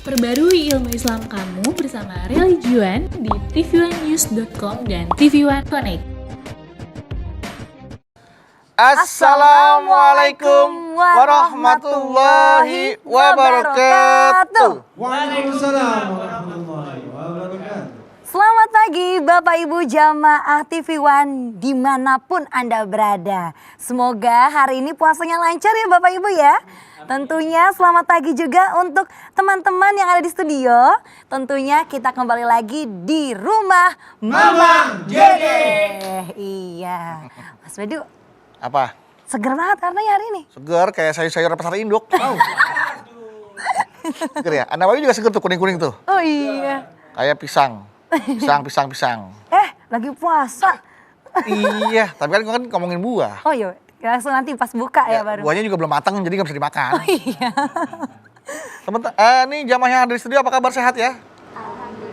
Perbarui ilmu Islam kamu bersama Religion di tv1news.com dan TV1 Connect. Assalamualaikum warahmatullahi wabarakatuh. Waalaikumsalam warahmatullahi wabarakatuh. Selamat pagi Bapak Ibu Jamaah TV One dimanapun Anda berada. Semoga hari ini puasanya lancar ya Bapak Ibu ya. Tentunya selamat pagi juga untuk teman-teman yang ada di studio. Tentunya kita kembali lagi di rumah Mamang Dede. Iya Mas Bedu. Apa? Seger banget karena hari ini. Segar kayak sayur-sayur pasar induk. Seger ya? Anak bayi juga seger tuh, kuning-kuning tuh. Oh iya. Kayak pisang. Pisang. Lagi puasa. Iya, tapi kan ngomongin buah. Oh iya, langsung nanti pas buka ya baru. Buahnya juga belum matang jadi nggak bisa dimakan. Oh iya. Nih jamaah yang ada di studio apa kabar, sehat ya?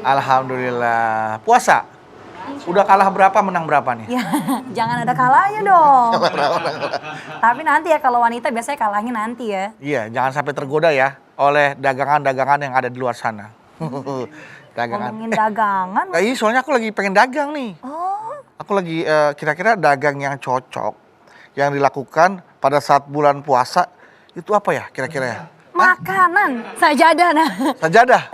Alhamdulillah. Puasa? Udah kalah berapa, menang berapa nih? Ya, jangan ada kalahnya dong. Tapi nanti ya kalau wanita biasanya kalahnya nanti ya. Iya, jangan sampai tergoda ya oleh dagangan-dagangan yang ada di luar sana. Dagangan. Ngomongin dagangan. Iya, soalnya aku lagi pengen dagang nih. Oh. Aku lagi kira-kira dagang yang cocok yang dilakukan pada saat bulan puasa itu apa ya kira-kira ya? Makanan, sajadah nah. Sajadah.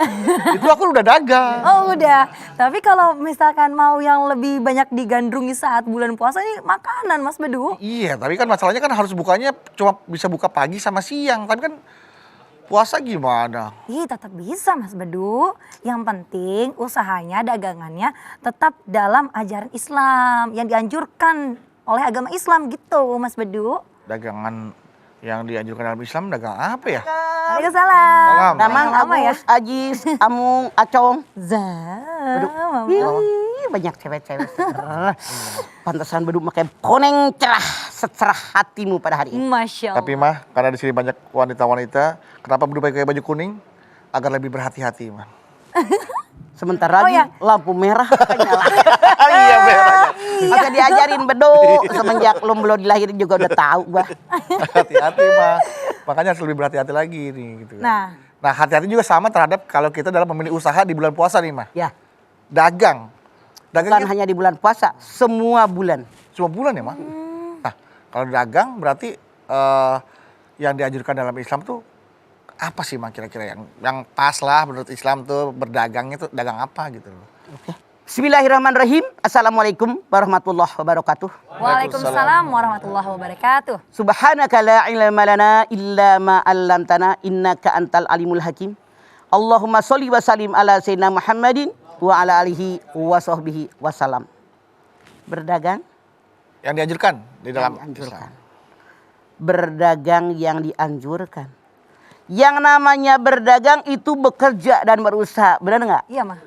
Itu aku udah dagang. Oh udah. Tapi kalau misalkan mau yang lebih banyak digandrungi saat bulan puasa ini makanan Mas Bedu. Iya, tapi kan masalahnya kan harus bukanya cuma bisa buka pagi sama siang. Tapi kan puasa gimana? Ih tetap bisa Mas Bedu. Yang penting usahanya, dagangannya tetap dalam ajaran Islam yang dianjurkan oleh agama Islam gitu Mas Bedu. Dagangan yang dianjurkan dalam Islam dagang apa ya? Waalaikumsalam. Namang Lama ya? Agus, Ajis, Amung, Acong. Mama. Ih, banyak cewek-cewek. Pantesan beduk makai koneng cerah secerah hatimu pada hari ini. Masya Allah. Tapi mah karena di sini banyak wanita-wanita, kenapa berdua pakai baju kuning? Agar lebih berhati-hati, mah. Sebentar lagi ya? lampu merah nyala. Iya, merahnya. Maka diajarin beduk semenjak belum dilahirin juga udah tahu gua. Hati-hati, mah. Makanya harus lebih berhati-hati lagi nih gitu. Nah, hati-hati juga sama terhadap kalau kita dalam memilih usaha di bulan puasa nih, mah. Ya, Dagang. bukan Dagangnya hanya di bulan puasa, semua bulan. cuma bulan ya, mah. Nah, kalau dagang berarti yang dianjurkan dalam Islam tuh apa sih, mah, kira-kira yang pas lah menurut Islam tuh berdagangnya tuh dagang apa gitu loh. Oke. Bismillahirrahmanirrahim. Assalamualaikum warahmatullahi wabarakatuh. waalaikumsalam warahmatullahi wabarakatuh. Subhanaka la ilma lana illa ma 'allamtana innaka antal alimul hakim. Allahumma sholli wa sallim ala sayyidina Muhammadin wa ala alihi wa sahbihi wasallam. Berdagang Yang dianjurkan di dalam yang dianjurkan. Islam. Berdagang yang dianjurkan. Yang namanya berdagang itu bekerja dan berusaha, benar nggak? Iya mah.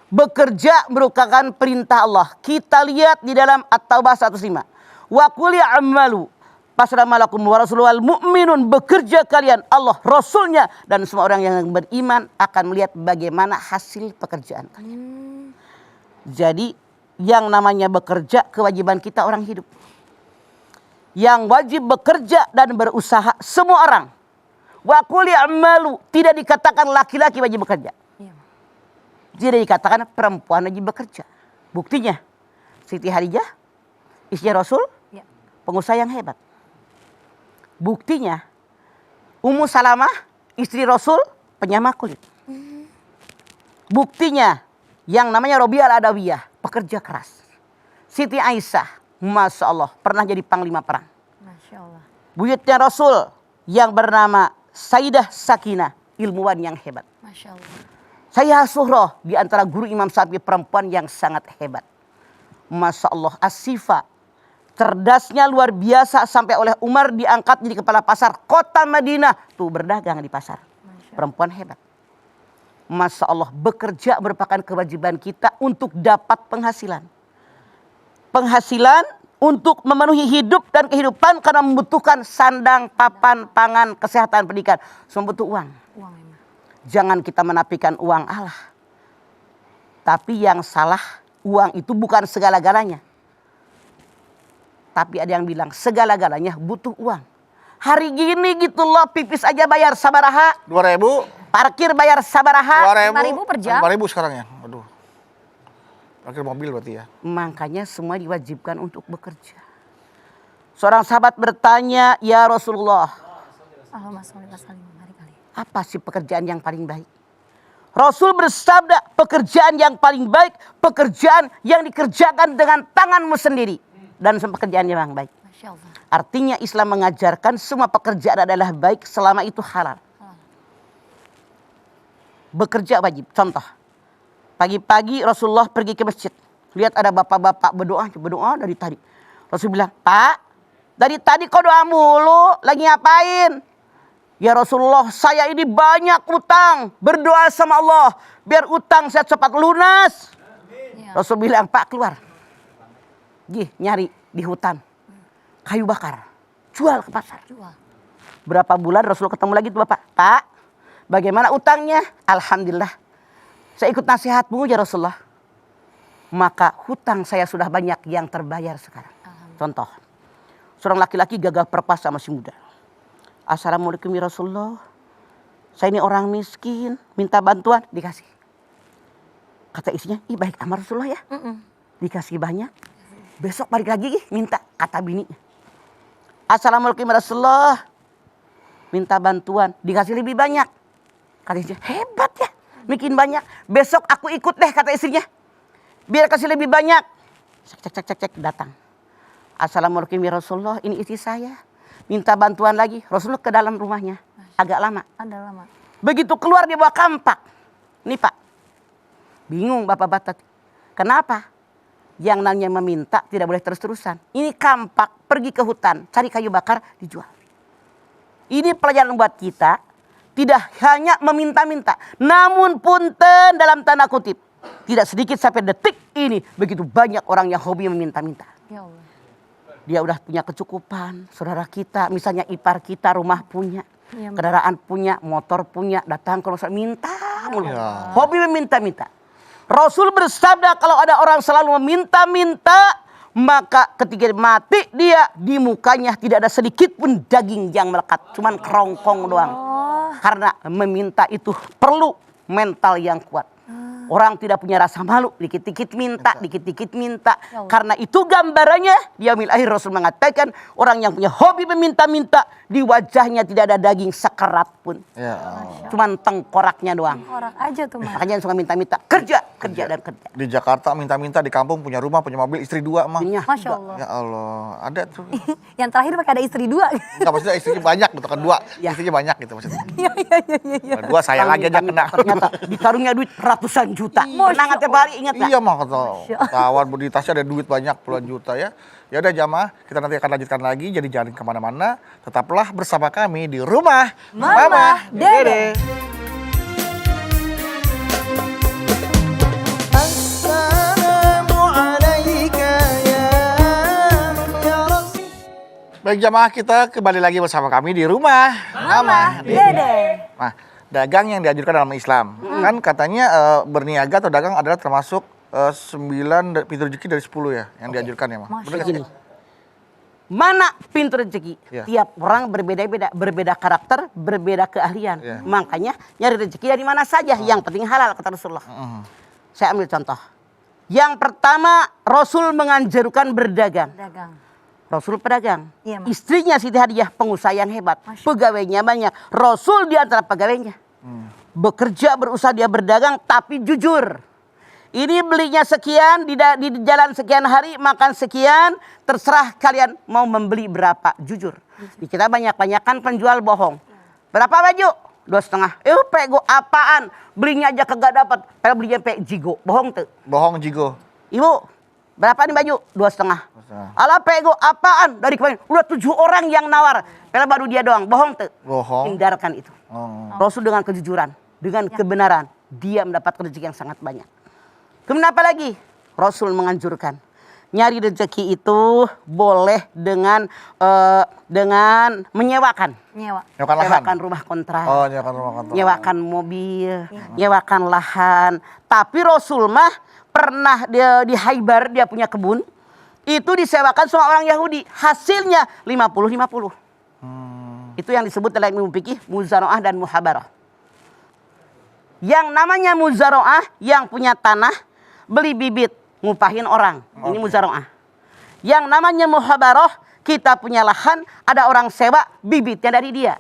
Bekerja merupakan perintah Allah. Kita lihat di dalam At-Taubah 105. Wa qul ya'malu fasramalakum wa rasulul mu'minun, bekerja kalian, Allah, Rasulnya, dan semua orang yang beriman akan melihat bagaimana hasil pekerjaan kalian. Jadi yang namanya bekerja kewajiban kita orang hidup. Yang wajib bekerja dan berusaha semua orang. Wa qul ya'malu, tidak dikatakan laki-laki wajib bekerja. Tidak dikatakan perempuan wajib bekerja. Buktinya Siti Hadijah, istri Rasul, pengusaha yang hebat. Buktinya Ummu Salamah, istri Rasul, penyama kulit. Buktinya yang namanya Robiah Al-Adawiyah, pekerja keras. Siti Aisyah, Masya Allah, pernah jadi panglima perang. Masya Allah. Buyutnya Rasul yang bernama Sayyidah Sakinah, ilmuwan yang hebat. Masya Allah. Saya Suhroh di antara guru Imam Syafi'i, perempuan yang sangat hebat. Masya Allah, Asifah, cerdasnya luar biasa sampai oleh Umar diangkat jadi kepala pasar kota Madinah. Tuh berdagang di pasar. Perempuan hebat. Masya Allah, bekerja merupakan kewajiban kita untuk dapat penghasilan. Penghasilan untuk memenuhi hidup dan kehidupan karena membutuhkan sandang, papan, pangan, kesehatan, pendidikan. Semua butuh uang. Uang memang. Jangan kita menafikan uang Allah. Tapi yang salah, uang itu bukan segala-galanya. Tapi ada yang bilang segala-galanya butuh uang. Hari gini gitu loh, pipis aja bayar sabaraha. 2.000. Parkir bayar sabaraha. 5.000 per jam. 5.000 sekarang ya. Aduh. Parkir mobil berarti ya. Makanya semua diwajibkan untuk bekerja. Seorang sahabat bertanya, "Ya Rasulullah, Allahumma sholli wa sallim wa barik alaihi." apa sih pekerjaan yang paling baik?" Rasul bersabda, pekerjaan yang paling baik, pekerjaan yang dikerjakan dengan tanganmu sendiri. Dan semua pekerjaan yang baik. Masya Allah. Artinya Islam mengajarkan semua pekerjaan adalah baik selama itu halal. Bekerja wajib. Contoh, pagi-pagi Rasulullah pergi ke masjid. Lihat ada bapak-bapak berdoa dari tadi. Rasul bilang, "Pak, dari tadi kau doa mulu, lagi ngapain?" "Ya Rasulullah, saya ini banyak utang. Berdoa sama Allah, biar utang saya cepat lunas." Ya. Rasul bilang, "Pak, keluar. Gih, nyari di hutan. Kayu bakar. Jual ke pasar." Jual. Berapa bulan Rasul ketemu lagi tuh bapak. "Pak, bagaimana utangnya?" "Alhamdulillah. Saya ikut nasihatmu ya Rasulullah. Maka hutang saya sudah banyak yang terbayar sekarang." Contoh, seorang laki-laki gagal perkasa masih muda. "Assalamualaikum ya Rasulullah. Saya ini orang miskin, minta bantuan." Dikasih. Kata istrinya, "Ih baik amat Rasulullah ya." Dikasih banyak. Besok balik lagi minta. Kata bini, "Assalamualaikum ya Rasulullah. Minta bantuan." Dikasih lebih banyak. Kata istrinya, "Hebat ya, bikin banyak. Besok aku ikut deh," kata istrinya. "Biar kasih lebih banyak." Cek, datang. "Assalamualaikum ya Rasulullah, ini istri saya. Minta bantuan lagi." Rasulullah ke dalam rumahnya. Agak lama. Ada lama. Begitu keluar dia bawa kampak. "Nih Pak." Bingung bapak-bapak. Kenapa? Yang namanya meminta tidak boleh terus-terusan. Ini kampak, pergi ke hutan, cari kayu bakar, dijual. Ini pelajaran buat kita. Tidak hanya meminta-minta. Namun punten dalam tanda kutip. Tidak sedikit sampai detik ini. Begitu banyak orang yang hobi meminta-minta. Ya Allah. Dia udah punya kecukupan. Saudara kita, misalnya ipar kita, rumah punya. Iya, Kendaraan punya, motor punya. Datang kalau minta. mulu. Ya. Hobi meminta-minta. Rasul bersabda kalau ada orang selalu meminta-minta, maka ketika mati dia di mukanya tidak ada sedikit pun daging yang melekat. Cuman kerongkong doang. Karena meminta itu perlu mental yang kuat. Orang tidak punya rasa malu, dikit-dikit minta, dikit-dikit minta. Ya Allah. Karena itu gambarannya, di yaumil akhir Rasul mengatakan orang yang punya hobi meminta-minta, di wajahnya tidak ada daging sekerat pun. Ya Allah. Cuman tengkoraknya doang. Orang aja tuh Mas. Makanya suka minta-minta, kerja dan kerja. Di Jakarta minta-minta, di kampung punya rumah, punya mobil, istri 2 mah. Punya. Masya Allah. Ya Allah, ada tuh. Yang terakhir pakai ada istri 2. Enggak, maksudnya istrinya banyak gitu kan, 2. Ya. Istrinya banyak gitu maksudnya. Iya. Nah, 2 saya lagi aja kena. Ternyata dikarungnya duit ratusan juta. Masya Kenangan tiap hari, ingat gak? Iya mah kata kawan di tasnya ada duit banyak puluhan juta ya. Ya udah jamaah, kita nanti akan lanjutkan lagi. Jadi jangan kemana-mana. Tetaplah bersama kami di rumah Mama Dede. Baik jamaah, kita kembali lagi bersama kami di rumah Mama Dede. Nah, dagang yang dianjurkan dalam Islam. Kan katanya berniaga atau dagang adalah termasuk 9 pintu rezeki dari 10 ya yang dianjurkan ya, Mah. Benar nggak sih? Gini. Mana pintu rezeki? Ya. Tiap orang berbeda-beda, berbeda karakter, berbeda keahlian. Ya. Makanya nyari rezeki dari mana saja, yang penting halal kata Rasulullah. Saya ambil contoh. Yang pertama, Rasul menganjurkan berdagang. Dagang. Rasul pedagang. Iya, Mas. Istrinya Siti Hadijah pengusaha yang hebat. Masya Allah. Pegawainya banyak. Rasul di antara pegawainya. Bekerja, berusaha, dia berdagang tapi jujur. Ini belinya sekian, di jalan sekian hari, makan sekian. Terserah kalian mau membeli berapa. Jujur. Di kita banyak-banyakan penjual bohong. Berapa baju? 2,5. Pego apaan? Belinya aja kagak dapat. Kalau belinya pe jigo. Bohong tuh. Bohong jigo. Ibu, berapa nih baju? 2,5. Ala pego apaan? Dari kemarin udah 7 orang yang nawar. Kalau baru dia doang. Bohong tuh. Bohong. Hindarkan itu. Oh. Rasul dengan kejujuran, dengan kebenaran, dia mendapat rezeki yang sangat banyak. Kemudian apa lagi? Rasul menganjurkan nyari rezeki itu boleh dengan menyewakan. Nyewa. Nyewakan lahan. Nyewakan rumah kontrak. Oh, nyewakan rumah kontrak. Nyewakan mobil, nyewakan lahan. Tapi Rasul mah pernah dia di Khaybar, dia punya kebun. Itu disewakan sama orang Yahudi. Hasilnya 50-50. Itu yang disebut dalam ilmu fikih muzaraah dan muhabarah. Yang namanya muzaroah, yang punya tanah, beli bibit, ngupahin orang. Ini muzaroah. Yang namanya muhabaroh, kita punya lahan, ada orang sewa bibitnya dari dia.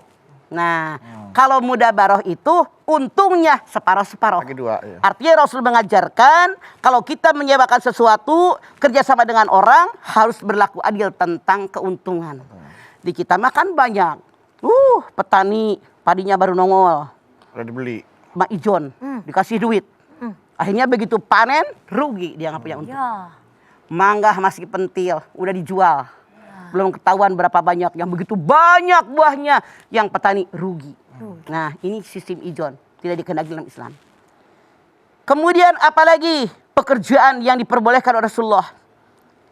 Nah, kalau mudabaroh itu untungnya separuh-separuh. Bagi dua, iya. Artinya Rasul mengajarkan kalau kita menyewakan sesuatu kerjasama dengan orang harus berlaku adil tentang keuntungan. Di kita makan banyak. Petani padinya baru nongol. Udah dibeli. Mak Ijon dikasih duit. Akhirnya begitu panen rugi dia nggak punya untung. Ya. Mangga masih pentil, udah dijual. Belum ketahuan berapa banyak, yang begitu banyak buahnya yang petani rugi. Nah, ini sistem ijon, tidak dikenal dalam Islam. Kemudian apalagi pekerjaan yang diperbolehkan oleh Rasulullah.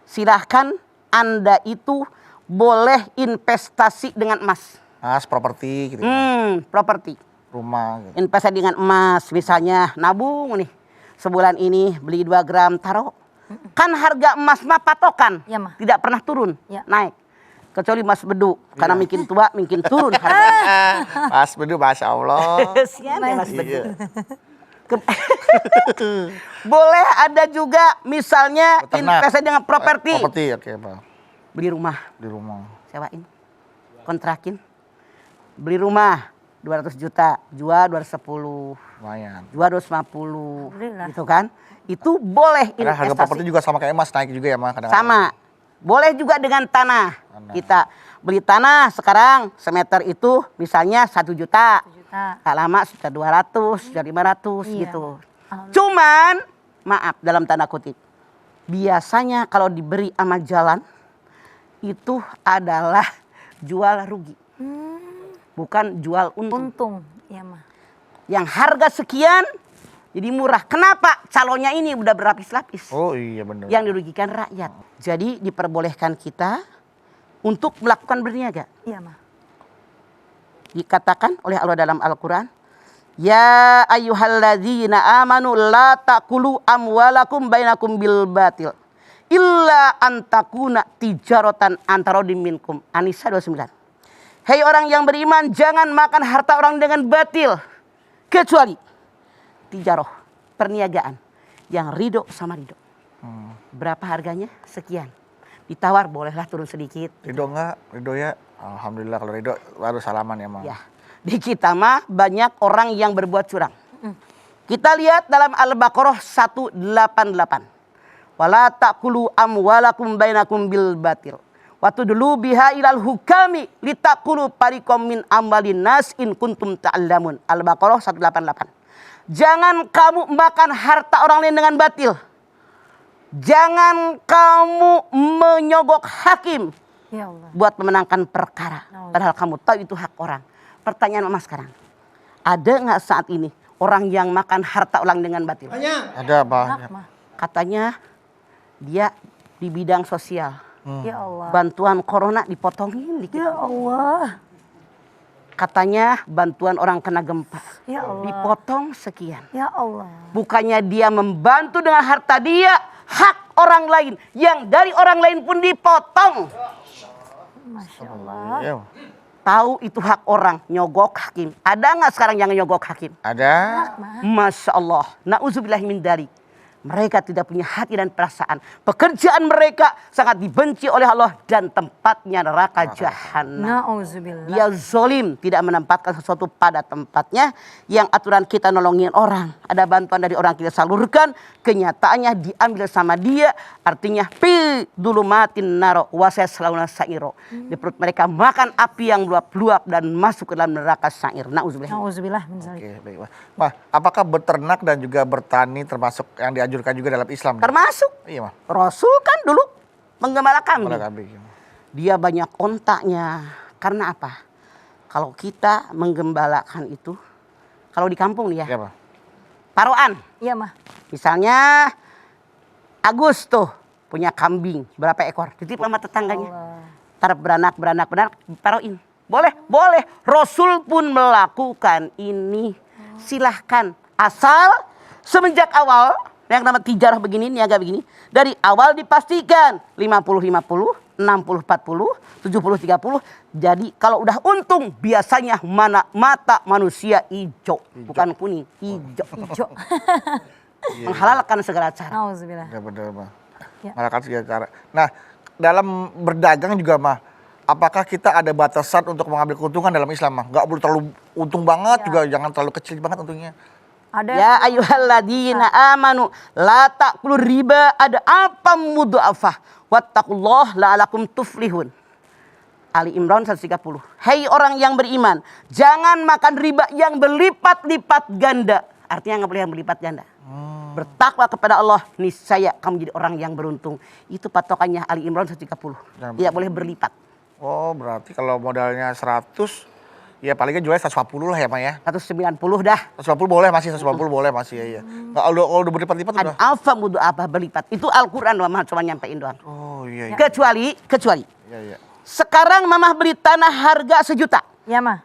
Silahkan Anda itu boleh investasi dengan emas. Mas, properti gitu. Properti. Rumah gitu. Investasi dengan emas, misalnya nabung nih. Sebulan ini beli 2 gram taruh. Kan harga emas mah patokan, Ya, mah. tidak pernah turun, Ya. naik. Kecuali emas bedu, karena makin tua makin turun harganya. Mas bedu, Masya Allah. Kesian ya Mas bedu. Iya. Boleh ada juga misalnya Beternak. investasi dengan properti. Properti, oke Pak. Beli rumah, Di rumah. sewain, kontrakin. Beli rumah 200 juta, jual 210, Lumayan. jual 250, Alhamdulillah. gitu kan. Itu boleh Karena harga investasi. properti juga sama kayak emas, naik juga ya Mas kadang-kadang. Sama. Boleh juga dengan tanah. Tanah. Kita beli tanah sekarang semeter itu misalnya 1 juta. Juta. Tak lama sudah 200, sudah 500 Iya. gitu. Cuman maaf dalam tanda kutip. Biasanya kalau diberi sama jalan itu adalah jual rugi. Bukan jual untung. Untung. Ya, mah. Yang harga sekian jadi murah. Kenapa? Calonnya ini udah berlapis-lapis. Oh iya benar. Yang dirugikan rakyat. Jadi diperbolehkan kita untuk melakukan berniaga. Iya, mah. Dikatakan oleh Allah dalam Al-Quran, ya ayyuhalladzina amanu la ta'kulu amwalakum bainakum bil batil illa antakuna tijaratan antarodim minkum. An-Nisa 29. Hei orang yang beriman, jangan makan harta orang dengan batil kecuali tijaroh, perniagaan yang ridho sama ridho. Berapa harganya? Sekian. Ditawar bolehlah turun sedikit. Ridho enggak? Ridho ya? Alhamdulillah kalau Ridho baru salaman ya Mang. Ya, di kita mah banyak orang yang berbuat curang. Kita lihat dalam Al-Baqarah 188. Wala ta'kulu amwalakum bainakum bil batil. Waktu dulu biha ilal hukami litakulu parikom min amwalin nas in kuntum ta'allamun. Al-Baqarah 188. Jangan kamu makan harta orang lain dengan batil. Jangan kamu menyogok hakim Ya Allah. buat memenangkan perkara. Oh. Padahal kamu tahu itu hak orang. Pertanyaan Mama sekarang. Ada nggak saat ini orang yang makan harta orang dengan batil? Banyak. Ada apa? Hak, mah. Katanya dia di bidang sosial. Ya Allah. Bantuan corona dipotongin dikit. Ya Allah. Katanya bantuan orang kena gempa. Ya Allah. Dipotong sekian. Ya Allah. Bukannya dia membantu dengan harta dia, hak orang lain yang dari orang lain pun dipotong. Masya Allah. Iya. Tahu itu hak orang, nyogok hakim. Ada nggak sekarang yang nyogok hakim? Ada. Masya Allah. Na'udzubillah min dzalik. Mereka tidak punya hati dan perasaan. Pekerjaan mereka sangat dibenci oleh Allah dan tempatnya neraka jahanam. Na'udzubillah. Dia zolim, tidak menempatkan sesuatu pada tempatnya. Yang aturan kita nolongin orang, ada bantuan dari orang kita salurkan, kenyataannya diambil sama dia. Artinya pi dulu matin naro wasai selauna sairo. Di perut mereka makan api yang meluap-luap dan masuk ke dalam neraka sair. Na'udzubillah. Na'udzubillah min dzalik. Oke, baik. Mah, apakah beternak dan juga bertani termasuk yang dianjurkan juga dalam Islam? Termasuk Iya, Mah. Rasul kan dulu menggembala kambing. Malah kambing. Dia banyak ontaknya. Karena apa? Kalau kita menggembalakan itu, kalau di kampung nih ya, Iya, Mah. paroan. Iya, mah. Misalnya Agus tuh punya kambing berapa ekor, titip sama tetangganya. Ntar beranak, paroin. Boleh, boleh. Rasul pun melakukan ini. Silahkan. Asal semenjak awal, yang nama tijarah begini, niaga begini. Dari awal dipastikan 50-50, 60-40, 70-30. Jadi kalau udah untung biasanya mata manusia hijau. Bukan kuning, hijau. Hijau. Menghalalkan segala cara. Nauzubillah. Ya benar mah. Ya. Melakukan segala cara. Nah, dalam berdagang juga mah, apakah kita ada batasan untuk mengambil keuntungan dalam Islam mah? Nggak boleh terlalu untung banget, juga jangan terlalu kecil banget untungnya. Ada. Ya ayyuhalladzina amanu la ta'kulur riba, ada apa mudha'afah wattaqullah la'alakum tuflihun. Ali Imran 130. Hei orang yang beriman, jangan makan riba yang berlipat-lipat ganda. Artinya nggak boleh yang berlipat ganda. Bertakwa kepada Allah, niscaya kamu jadi orang yang beruntung. Itu patokannya Ali Imran 130. Tidak boleh berlipat. Oh, berarti kalau modalnya 100, ya palingnya jualnya 140 lah ya, Pak ya. 190 dah. 150 boleh masih, 150 boleh masih ya. Iya. Kalau udah berlipat-lipat udah. Alfa mudu apa berlipat. Itu Al-Quran Mama cuma nyampein doang. Oh iya. Iya. Kecuali Iya, iya. sekarang Mama beli tanah harga 1 juta. Ya mah.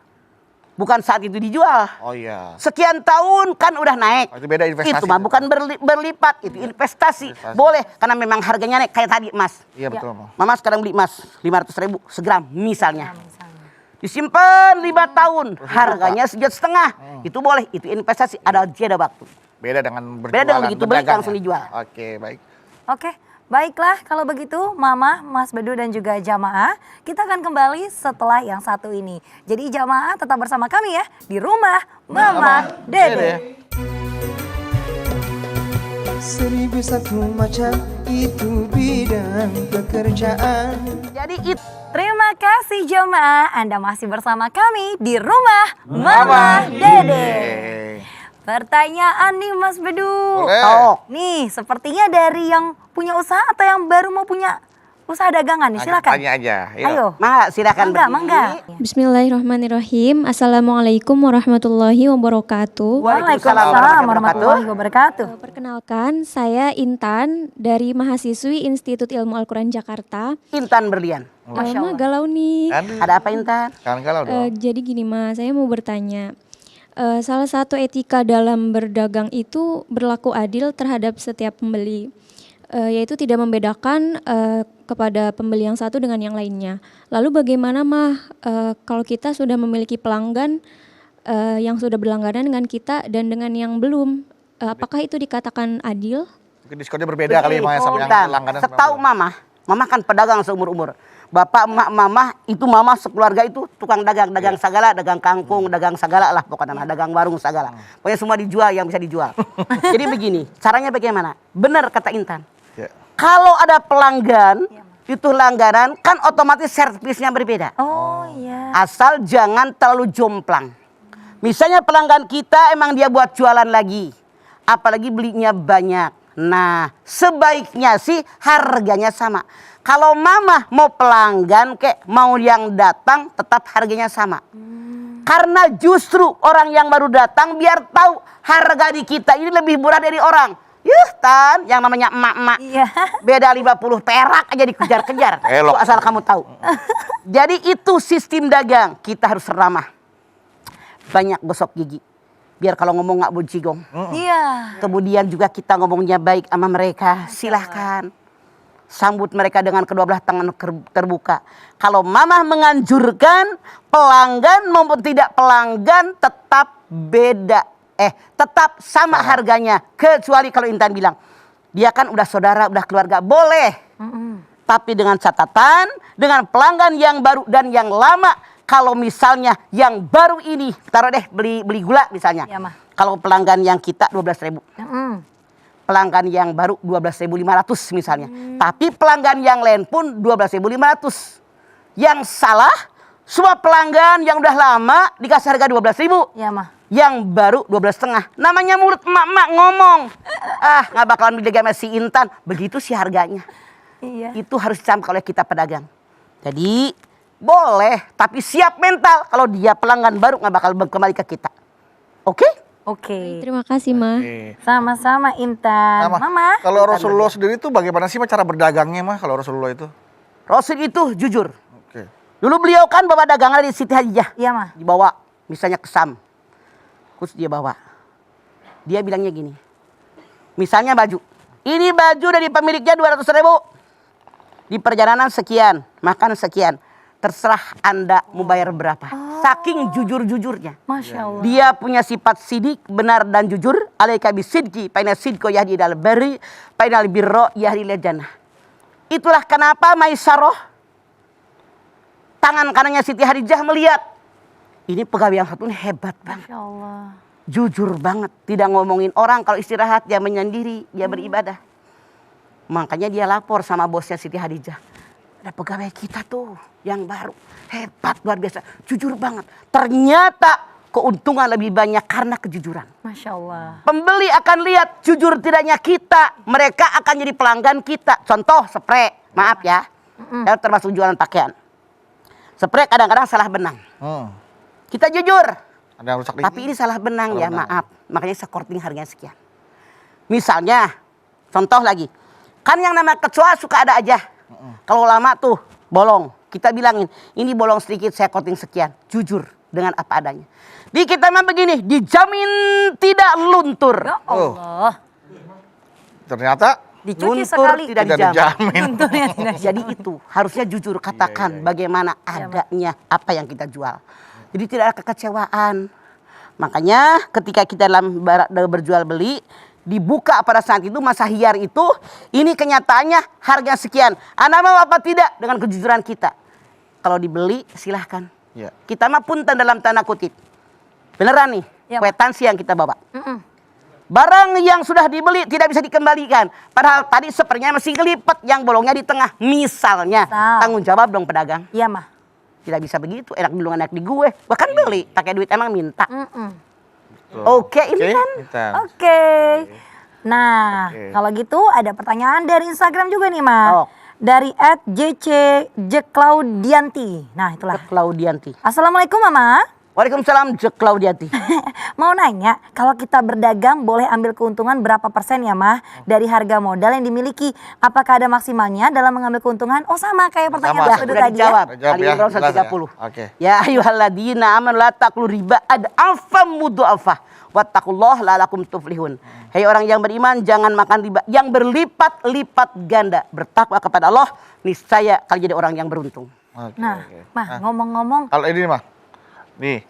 Bukan saat itu dijual. Oh iya. Sekian tahun kan udah naik. Oh, itu beda investasi. Itu mah bukan berlipat, itu investasi. Boleh karena memang harganya naik kayak tadi emas. Iya betul, Mama. Mama sekarang beli emas 500.000 segram misalnya. Disimpan 5 tahun, harganya 1,5 juta. Itu boleh, itu investasi, ada jeda waktu. Beda dengan berjualan. Beda dengan begitu beli berdagang langsung ya? dijual. Oke, baik. Oke, baiklah kalau begitu Mama, Mas Bedu dan juga jamaah, kita akan kembali setelah yang satu ini. Jadi jamaah tetap bersama kami ya di rumah Mama Dede. 1001 macam itu bidang pekerjaan. Jadi itu Terima kasih jamaah, Anda masih bersama kami di rumah Mama Dede. Pertanyaan nih Mas Bedu. Boleh. oh, Nih, sepertinya dari yang punya usaha atau yang baru mau punya usaha dagangan nih, silakan. Tanya aja. Yuk. Ayo. Mangga silakan Mangga, berdiri. mangga. Bismillahirrahmanirrahim. Assalamualaikum warahmatullahi wabarakatuh. Waalaikumsalam warahmatullahi wabarakatuh. Perkenalkan, saya Intan dari mahasiswi Institut Ilmu Al-Quran Jakarta. Intan Berlian. Masya Mama Allah. galau nih. Aduh. Ada apa Intan? Jangan galau dong. Jadi gini Ma, saya mau bertanya. Salah satu etika dalam berdagang itu berlaku adil terhadap setiap pembeli. Yaitu tidak membedakan kepada pembeli yang satu dengan yang lainnya. Lalu bagaimana Mah kalau kita sudah memiliki pelanggan yang sudah berlangganan dengan kita dan dengan yang belum, apakah itu dikatakan adil? Mungkin diskonnya berbeda kali ya, sama yang Intan, langganan. sama setahu yang Mama kan pedagang seumur-umur. Bapak, emak, Mama, itu Mama sekeluarga itu tukang dagang segala, dagang kangkung, dagang segala lah pokoknya, dagang warung segala. Pokoknya semua dijual yang bisa dijual. Jadi begini, caranya bagaimana? Benar kata Intan. Ya. Kalau ada pelanggan, itu langganan kan otomatis servisnya berbeda. Oh iya. Asal jangan terlalu jomplang. Misalnya pelanggan kita emang dia buat jualan lagi, apalagi belinya banyak. Nah, sebaiknya sih harganya sama. Kalau Mama mau pelanggan kayak mau yang datang tetap harganya sama. Karena justru orang yang baru datang biar tahu harga di kita ini lebih murah dari orang. Yuh Tan, yang namanya emak-emak. Iya. Beda 50 perak aja dikejar-kejar. Elok. Itu asal kamu tahu. Jadi itu sistem dagang. Kita harus ramah. Banyak gosok gigi. Biar kalau ngomong nggak bojigong. Iya. Kemudian juga kita ngomongnya baik sama mereka. Silahkan. Sambut mereka dengan kedua belah tangan terbuka. Kalau Mama menganjurkan pelanggan maupun tidak pelanggan tetap beda. Tetap sama harganya. Kecuali kalau Intan bilang, dia kan udah saudara, udah keluarga. Boleh. Tapi dengan catatan, dengan pelanggan yang baru dan yang lama. Kalau misalnya yang baru ini, taruh deh beli gula misalnya. Iya, Ma. Kalau pelanggan yang kita 12.000. Pelanggan yang baru 12.500 misalnya. Tapi pelanggan yang lain pun 12.500. Yang salah, semua pelanggan yang udah lama dikasih harga 12.000. Iya mah. Yang baru 12,5. Namanya mulut emak-emak ngomong. Nggak bakalan beli sama si Intan. Begitu sih harganya. Iya. Itu harus dicampur oleh kita pedagang. Jadi boleh, tapi siap mental. Kalau dia pelanggan baru nggak bakal kembali ke kita. Oke? Oke. Terima kasih Ma. Oke. Sama-sama Intan. Nah, Mama. kalau Rasulullah sendiri itu bagaimana sih cara berdagangnya mah kalau Rasulullah itu? Rasul itu jujur. Oke. Dulu beliau kan bawa dagangan di Siti Hadijah. Iya mah. Dibawa misalnya ke Sam. Terus dia bawa. Dia bilangnya gini. Misalnya baju. Ini baju dari pemiliknya 200.000. Di perjalanan sekian, makan sekian. Terserah Anda mau bayar berapa. Saking jujur-jujurnya. Masya Allah. Dia punya sifat sidik, benar dan jujur. Alaika bisidqi, fa inna sidqa yahdi ilal barri, fa innal birra yahdi ilal jannah. Itulah kenapa Maisarah, tangan kanannya Siti Hadijah melihat, ini pegawai yang satu ini hebat banget. Masya Allah. Jujur banget, tidak ngomongin orang, kalau istirahat dia menyendiri, dia beribadah. Makanya dia lapor sama bosnya Siti Hadijah. Ada pegawai kita tuh yang baru, hebat luar biasa, jujur banget. Ternyata keuntungan lebih banyak karena kejujuran. Masya Allah. Pembeli akan lihat jujur tidaknya kita, mereka akan jadi pelanggan kita. Contoh spray, maaf ya, dan termasuk jualan pakaian. Spray kadang-kadang salah benang. Kita jujur, Ada yang rusak tapi ini salah benang Salah ya, benang. maaf. Makanya saya korting harganya sekian. Misalnya, contoh lagi, kan yang nama kecoa suka ada aja. Kalau lama tuh bolong, kita bilangin ini bolong sedikit, saya korting sekian. Jujur dengan apa adanya. Di kita mah begini, dijamin tidak luntur. Ya Allah. Ternyata Dicuci Luntur sekali. tidak tidak dijamin. dijamin. Lunturnya tidak. Jadi itu harusnya jujur katakan bagaimana adanya apa yang kita jual. Jadi tidak ada kekecewaan. Makanya ketika kita dalam berjual beli, dibuka pada saat itu masa hiar itu, ini kenyataannya harga sekian. Anda mau apa tidak dengan kejujuran kita? Kalau dibeli silahkan. Ya. Kita mah punten dalam tanda kutip. Beneran nih, Ya, kwitansi yang kita bawa. Barang yang sudah dibeli tidak bisa dikembalikan. Padahal tadi sepertinya masih kelipet yang bolongnya di tengah. Misalnya, tanggung jawab dong pedagang. Iya mah. Tidak bisa begitu, enak dulu enak di gue. Bahkan beli, pakai duit emang minta. Betul. Oke, ini kan. Intan. Oke. Nah, Oke. kalau gitu ada pertanyaan dari Instagram juga nih, Ma. Oh. Dari @jcjeclaudianti. Nah, itulah. Claudianti. Assalamualaikum, Mama. Waalaikumsalam, Claudianti. Mau nanya, kalau kita berdagang boleh ambil keuntungan berapa persen ya, Mah? Dari harga modal yang dimiliki. Apakah ada maksimalnya dalam mengambil keuntungan? Oh, sama kayak pertanyaan Sama, Mas Udu Sudah tadi dijawab. Udah jawab Ali ya, Imran jelas ya. 130. Oke. Ya ayyuhalladzina amanu la taqulu riba ad'afam mudha'afah wattaqullaha la'allakum tuflihun. Hei orang yang beriman, jangan makan riba yang berlipat-lipat ganda. Bertakwa kepada Allah, niscaya kalian jadi orang yang beruntung. Oke, Nah, oke. Mah, ngomong-ngomong, Kalau ini mah, nih,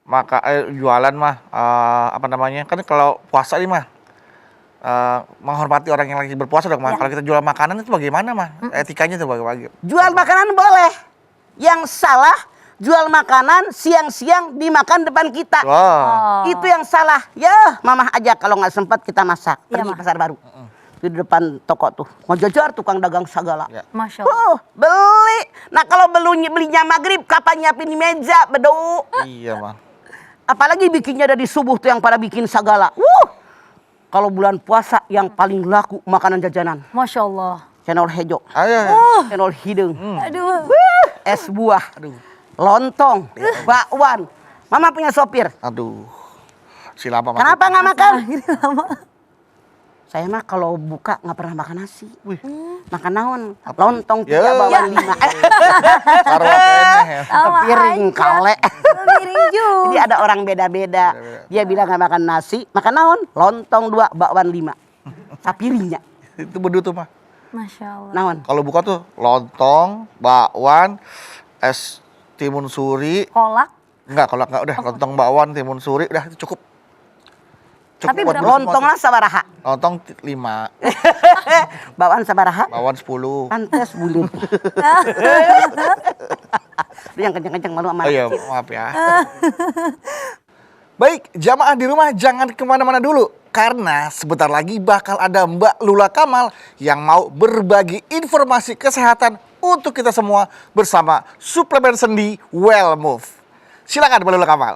maka jualan mah, apa namanya? Kan kalau puasa ini mah, menghormati orang yang lagi berpuasa dong, mah. Kalau kita jual makanan itu bagaimana mah? Etikanya itu bagaimana? Jual makanan boleh. Yang salah, jual makanan siang-siang dimakan depan kita. Wah. Itu yang salah. Ya, mamah aja kalau nggak sempat kita masak. Iya, Pergi Mah. pasar baru. Di depan toko tuh. Ngejajar tukang dagang segala. Ya. Masya Allah. Beli. Nah kalau belinya maghrib, kapan nyiapin di meja, bedu. Iya mah. Apalagi bikinnya dari subuh tuh yang pada bikin segala. Kalau bulan puasa yang paling laku makanan jajanan. Masya Allah. Cendol hejo, Ayo. cendol hidung, Aduh. es buah, lontong, bakwan. Mama punya sopir. Aduh. Silapa mah. Kenapa nggak makan? Ini lama. Saya mah kalau buka nggak pernah makan nasi. Makan naon? Lontong Ya. 3 bawang 5. Sarwatnya. Sama Piring aja. kale. Piring juga. Jadi ada orang beda-beda. Dia bilang nggak makan nasi, makan naon? Lontong 2, bakwan 5. Sapiringnya. Itu bedu tuh mah. Masya Allah. Naon? Kalau buka tuh lontong, bakwan, es timun suri. Kolak. Enggak, kalau enggak udah lontong, bakwan, timun suri udah itu cukup. Tapi buat berapa- beli semua Lontong lah sabaraha. tuh. Lontong 5, Bakwan sabaraha. bakwan 10. Pantes bulin. Lu yang kenceng-kenceng malu sama Oh iya, anak. maaf ya. Baik, jamaah di rumah jangan kemana-mana dulu. Karena sebentar lagi bakal ada Mbak Lula Kamal yang mau berbagi informasi kesehatan untuk kita semua bersama suplemen sendi Well Move. Silakan Mbak Lula Kamal.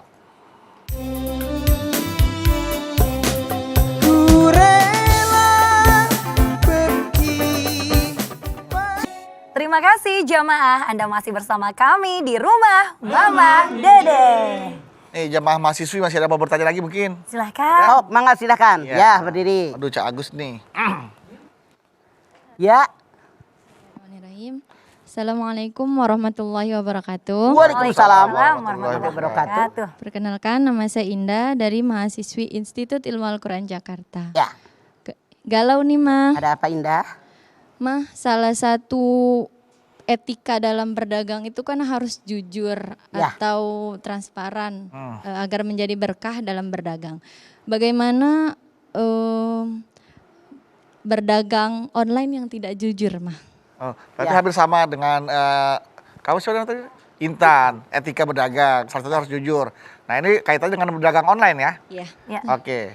Ku rela pergi. Terima kasih jamaah, Anda masih bersama kami di rumah Mama Dede. Nih jamaah mahasiswi masih ada mau bertanya lagi mungkin? Silahkan. Oh, mangga silakan. Ya. Ya, berdiri. Aduh Cak Agus nih. Ya. Bismillahirrahmanirrahim. Assalamualaikum warahmatullahi wabarakatuh. Waalaikumsalam warahmatullahi wabarakatuh. Perkenalkan, nama saya Indah dari mahasiswi Institut Ilmu Al-Quran Jakarta. Ya. Galau nih, Ma. Ada apa Indah? Mah, salah satu etika dalam berdagang itu kan harus jujur Ya. atau transparan agar menjadi berkah dalam berdagang. Bagaimana berdagang online yang tidak jujur, Mah? Oh, berarti Ya. hampir sama dengan kamu siapa namanya tadi? Intan, etika berdagang, salah satu harus jujur. Nah ini kaitannya dengan berdagang online ya? Iya. Ya. Oke.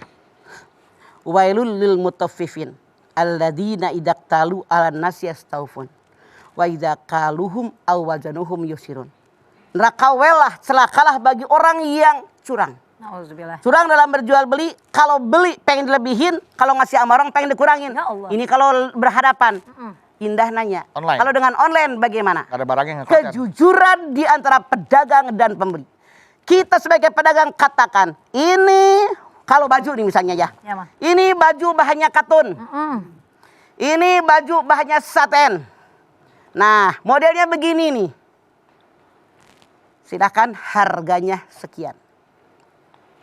Wailul lil mutaffifin alladzina idaktalu 'alan nasi yastawfun wa idza kaluhum aw wazanuhum yusirun. Neraka welah, celakalah bagi orang yang curang. Nauzubillah. Curang dalam berjual beli, kalau beli pengen dilebihin, kalau ngasih sama orang pengen dikurangin. Ya Allah. Ini kalau berhadapan. Indah nanya. Online. Kalau dengan online bagaimana? Gak ada barang yang ngekotkan. Kejujuran di antara pedagang dan pembeli. Kita sebagai pedagang katakan, ini kalau baju nih misalnya ya. Ya, Mah. Ini baju bahannya katun. Ini baju bahannya saten. Nah, modelnya begini nih. Silakan harganya sekian.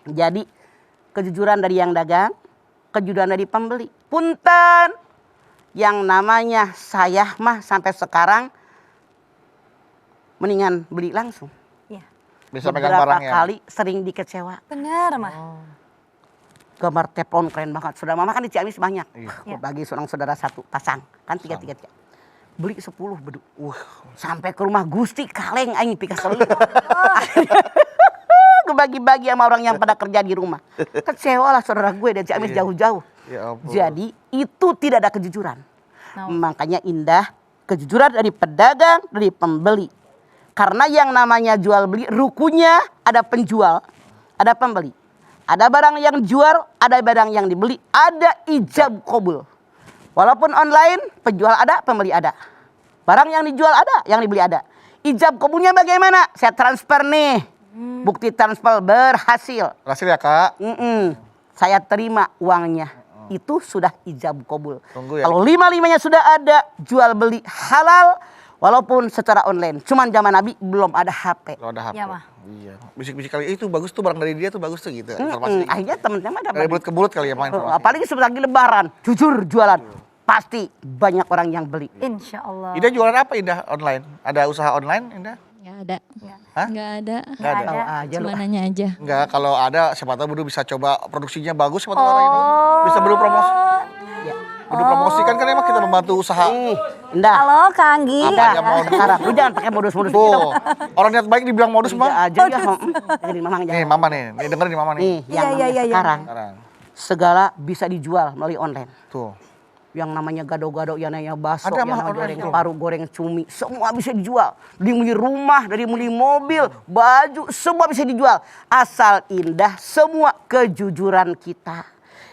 Jadi kejujuran dari yang dagang, kejujuran dari pembeli. Punten, yang namanya saya mah sampai sekarang mendingan beli langsung. Iya. Bisa pegang Beberapa barangnya. kali sering dikecewa. Benar, Mah. Gambar teflon keren banget. Saudara mama kan di Ciamis banyak. Iya. Aku bagi seorang saudara satu pasang. Kan tiga. Beli 10 beduk. Sampai ke rumah Gusti kaleng aing pikas kali. Kebagi-bagi sama orang yang pada kerja di rumah. Kecewa lah saudara gue dari Ciamis Iya. jauh-jauh. Ya ampun. Jadi itu tidak ada kejujuran. No. Makanya indah kejujuran dari pedagang, dari pembeli. Karena yang namanya jual beli, rukunya ada penjual, ada pembeli. Ada barang yang jual, ada barang yang dibeli, ada ijab kabul. Walaupun online, penjual ada, pembeli ada. Barang yang dijual ada, yang dibeli ada. Ijab kabulnya bagaimana? Saya transfer nih. Bukti transfer berhasil. Berhasil ya kak? Saya terima uangnya. Itu sudah ijab kabul. Tunggu ya. Kalau 5-5-nya sudah ada, jual beli halal walaupun secara online. Cuman zaman Nabi belum ada HP. Kalau ada HP. Ya, Mah. Iya. Bisik-bisik kali itu bagus tuh barang dari dia tuh bagus tuh gitu. Informasi. Akhirnya teman-teman Dari dapat. mulut ke mulut kali ya main informasi. Apalagi sebentar lagi lebaran, jujur jualan. Pasti banyak orang yang beli. Insya Allah. Indah jualan apa Indah online? Ada usaha online Indah? Nggak ada. Hah? Nggak ada. Nggak ada. Tahu aja lu. Cuma nanya aja. Enggak, kalau ada siapa tahu Budu bisa coba produksinya bagus siapa tahu orang itu. Bisa Budu promosi. Budu promosikan kan emang kita membantu usaha. Indah. Halo, Kang Anggi. Apa aja modus. Sekarang lu jangan pakai modus-modus gitu. Tuh, orang niat baik dibilang modus Udah mah. aja ya. Jadi mamang Nih jangan. mama nih dengerin nih mama nih. Nih, yang Iya, namanya iya. sekarang Sekarang. segala bisa dijual melalui online. Tuh. Yang namanya gado-gado, yang namanya bakso, Ada, yang Mah, namanya online goreng tuh. paru, goreng cumi, semua bisa dijual. Dari mulai rumah, dari mulai mobil, baju, semua bisa dijual. Asal indah, semua kejujuran kita.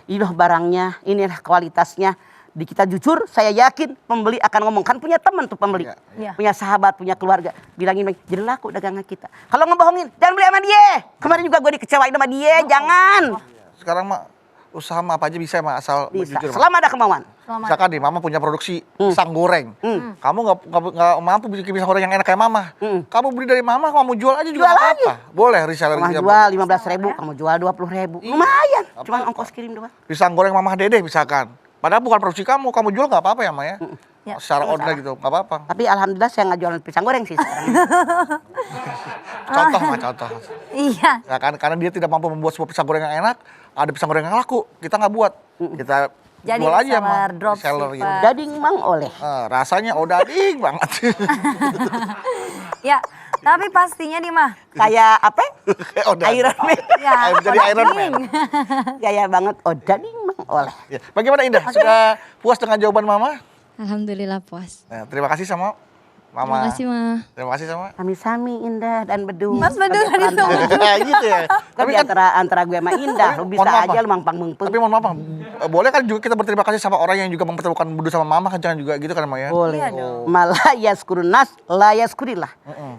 Inilah barangnya, inilah kualitasnya. Di kita jujur, saya yakin pembeli akan ngomong. Kan punya teman tuh pembeli. Iya. Punya sahabat, punya keluarga. Bilangin, jadi laku dagangan kita. Kalau ngebohongin, jangan beli sama dia. Kemarin juga gue dikecewain sama dia, jangan. Sekarang mah usaha mah apa aja bisa mah asal Bisa, jujur. Mah. selama ada kemauan. Misalkan nih mama punya produksi pisang goreng. Kamu nggak mampu bikin pisang goreng yang enak kayak mama. Kamu beli dari mama, kamu jual aja juga Jual nggak aja. apa-apa. Boleh reseller Kamu gitu. jual 15.000, kamu jual 20.000. Lumayan, cuma ongkos kirim doang. Pisang goreng mama Dede misalkan. Padahal bukan produksi kamu jual nggak apa-apa ya Ma ya. Ya. Secara online gitu nggak apa-apa. Tapi alhamdulillah saya nggak jualan pisang goreng sih sekarang. Contoh mah contoh. Iya. Ya kan karena dia tidak mampu membuat sebuah pisang goreng yang enak, ada pisang goreng yang laku, kita nggak buat. Kita Jadi jual aja reseller, mah. dropshipper. Reseller gitu. Dading mang oleh. Rasanya odading banget. Ya, tapi pastinya nih Mah. Kayak apa? Kayak odading. Iron Man. Ya, Jadi Iron Man. Kayak banget. Oh dading mang oleh. Ya. Bagaimana Indah? Sudah puas dengan jawaban Mama? Alhamdulillah puas. Nah, terima kasih sama Mama. Terima kasih, Ma. Terima kasih sama. Sami-sami Indah dan Bedu. Mas Bedu tadi gitu ya. Tapi Tapi kan antara gue sama Indah, lu bisa mohon maaf, aja Ma. lu mangpang-mengpeng. Tapi mohon maaf, Bang. Boleh kan juga kita berterima kasih sama orang yang juga mempertemukan Budu sama Mama kan jangan juga gitu kan Ma ya. Boleh. Iya dong. Malah yaskurunas la yaskurillah.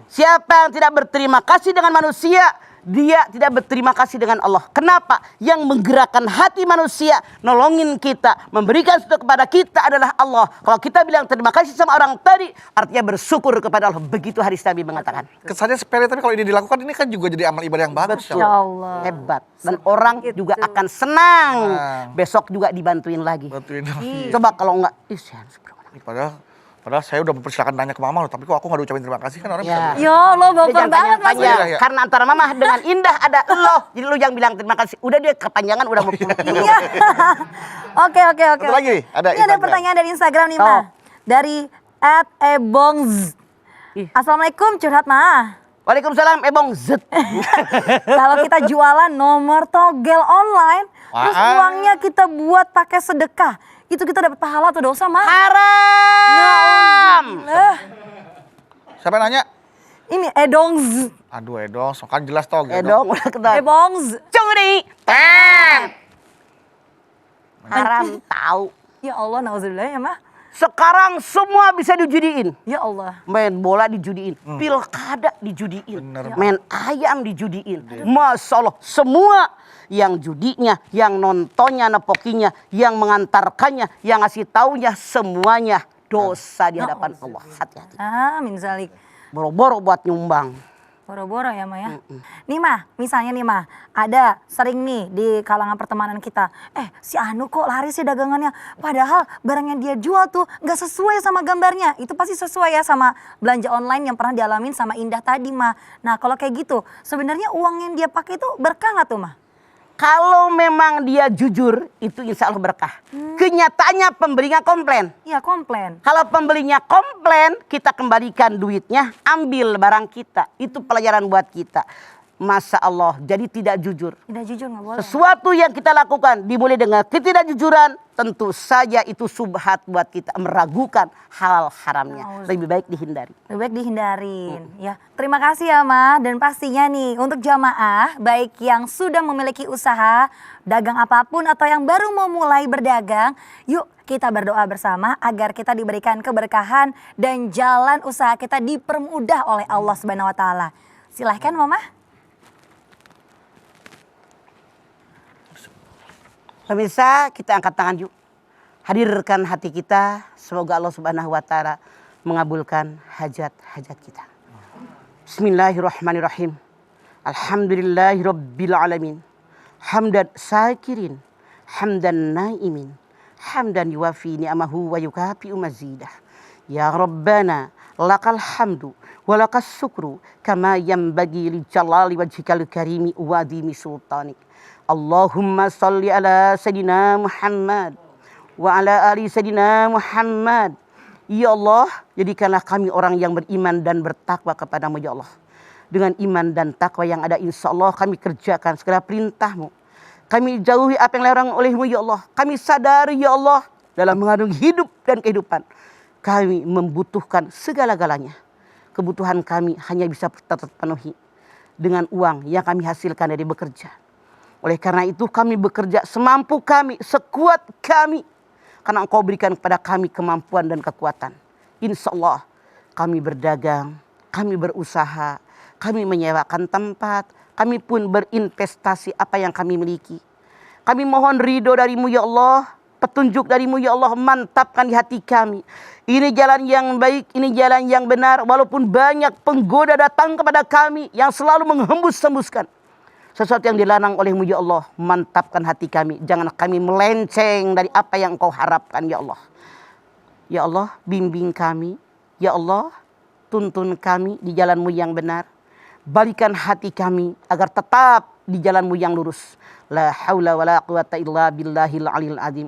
Siapa yang tidak berterima kasih dengan manusia, dia tidak berterima kasih dengan Allah. Kenapa? Yang menggerakkan hati manusia, nolongin kita, memberikan sesuatu kepada kita adalah Allah. Kalau kita bilang terima kasih sama orang tadi, artinya bersyukur kepada Allah. Begitu hadis Nabi mengatakan. Kesannya sepele tapi kalau ini dilakukan ini kan juga jadi amal ibadah yang bagus. Betul. Ya. Allah. Hebat. Dan orang juga akan senang. Besok juga dibantuin lagi. Bantuin. Coba kalau enggak, ih saya harus berapa. Padahal saya udah mempersilakan nanya ke mama loh, tapi kok aku nggak ucapin terima kasih kan orang Ya. bisa. Ya Allah, Dia baper jangan banget Mas. tanya-tanya. Iya, iya. Karena antara mama dengan Indah ada lo. Jadi lu yang bilang terima kasih. Udah dia kepanjangan udah mau pulang. Iya. Oke. Satu lagi, ada Ini ada Instagram. pertanyaan dari Instagram nih, Oh. Ma. Dari @ebongs. Ih. Assalamualaikum, curhat Ma. Waalaikumsalam, Ebong Z. Kalau kita jualan nomor togel online, terus Wah. uangnya kita buat pakai sedekah, itu kita dapat pahala atau dosa, Ma? Haram. Siapa yang nanya? Ini Edongs. Aduh Edong, kan jelas toh. Edong udah ketahuan. Ebongs. Curi. Haram tahu. Ya Allah, nauzubillah ya, Ma. Sekarang semua bisa dijudiin. Ya Allah. Main bola dijudiin, pilkada dijudiin, Bener. main ayam dijudiin. Masya Allah, semua yang judinya, yang nontonnya, nepokinya, yang mengantarkannya, yang ngasih taunya, semuanya dosa di hadapan Allah. Hati-hati. Amin zalik. Boro-boro buat nyumbang. Boro-boro ya, Ma ya. Nih, Ma, misalnya nih, Ma, ada sering nih di kalangan pertemanan kita, si Anu kok laris sih dagangannya, padahal barang yang dia jual tuh nggak sesuai sama gambarnya. Itu pasti sesuai ya sama belanja online yang pernah dialamin sama Indah tadi, Ma. Nah, kalau kayak gitu, sebenarnya uang yang dia pakai itu berkah nggak tuh, Ma? Kalau memang dia jujur, itu insya Allah berkah. Kenyataannya pembelinya komplain. Iya, komplain. Kalau pembelinya komplain, kita kembalikan duitnya, ambil barang kita. Itu pelajaran buat kita. Masya Allah, jadi tidak jujur. Tidak jujur nggak boleh. Sesuatu yang kita lakukan dimulai dengan ketidakjujuran, tentu saja itu subhat buat kita, meragukan halal haramnya. Lebih baik dihindari. Lebih baik dihindarin. Ya, terima kasih ya, Ma. Dan pastinya nih untuk jamaah baik yang sudah memiliki usaha dagang apapun atau yang baru mau mulai berdagang, yuk kita berdoa bersama agar kita diberikan keberkahan dan jalan usaha kita dipermudah oleh Allah Subhanahu wa taala. Silahkan, Mama. Pemirsa, kita angkat tangan yuk. Hadirkan hati kita, semoga Allah Subhanahu wa taala mengabulkan hajat-hajat kita. Bismillahirrahmanirrahim. Alhamdulillahirabbil alamin. Hamdan syakirin, hamdan naimin, hamdan yuwafi ni'amahu wa yukafi'u mazidah. Ya Rabbana, lakal hamdu wa lakas syukru kama yanbaghi li jalali wajhikal karimi wa adimi sultanik. Allahumma salli ala Sayyidina Muhammad wa ala ali Sayyidina Muhammad. Ya Allah, jadikanlah kami orang yang beriman dan bertakwa kepadamu ya Allah. Dengan iman dan takwa yang ada insya Allah kami kerjakan segala perintahmu. Kami jauhi apa yang larang olehmu ya Allah. Kami sadari ya Allah dalam mengandung hidup dan kehidupan. Kami membutuhkan segala-galanya. Kebutuhan kami hanya bisa terpenuhi dengan uang yang kami hasilkan dari bekerja. Oleh karena itu kami bekerja semampu kami, sekuat kami. Karena Engkau berikan kepada kami kemampuan dan kekuatan. Insya Allah kami berdagang, kami berusaha, kami menyewakan tempat, kami pun berinvestasi apa yang kami miliki. Kami mohon ridho darimu ya Allah, petunjuk darimu ya Allah, mantapkan di hati kami. Ini jalan yang baik, ini jalan yang benar. Walaupun banyak penggoda datang kepada kami yang selalu menghembus-hembuskan sesuatu yang dilarang olehmu ya Allah, mantapkan hati kami. Jangan kami melenceng dari apa yang Engkau harapkan ya Allah. Ya Allah, bimbing kami. Ya Allah, tuntun kami di jalanmu yang benar. Balikan hati kami agar tetap di jalanmu yang lurus. La haula wa la quwata illa billahil aliyil azim.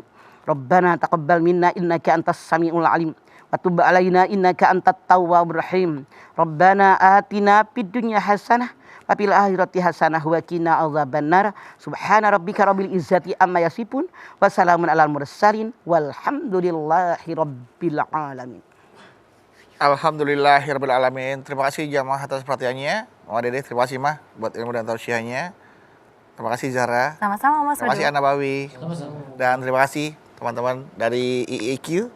Rabbana taqabbal minna innaka antas samiul alim. Wa tub alaina innaka antat tawwabur rahim. Rabbana atina fid dunya hasanah wa fil akhirati hasanah wa qina adzabannar. Subhana rabbika rabbil izzati amma yasifun wa salamun alal mursalin walhamdulillahi rabbil alamin. Alhamdulillahirabbil alamin. Terima kasih jamaah atas perhatiannya. Mama Dede, terima kasih Mah buat ilmu dan tausiahnya. Terima kasih Zara. Sama-sama, Mas. Terima kasih Nabawi. Dan terima kasih teman-teman dari IIQ.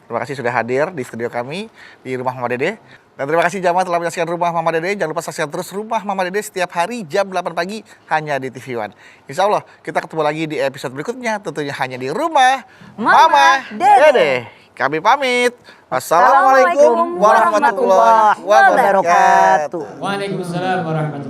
Terima kasih sudah hadir di studio kami di Rumah Mama Dede. Dan terima kasih jamaah telah menyaksikan Rumah Mama Dede. Jangan lupa saksikan terus Rumah Mama Dede setiap hari jam 8 pagi hanya di TV One. Insya Allah kita ketemu lagi di episode berikutnya, tentunya hanya di Rumah Mama Dede. Kami pamit. Wassalamualaikum warahmatullahi wabarakatuh. Wabarakatuh. Waalaikumsalam warahmatullahi wabarakatuh.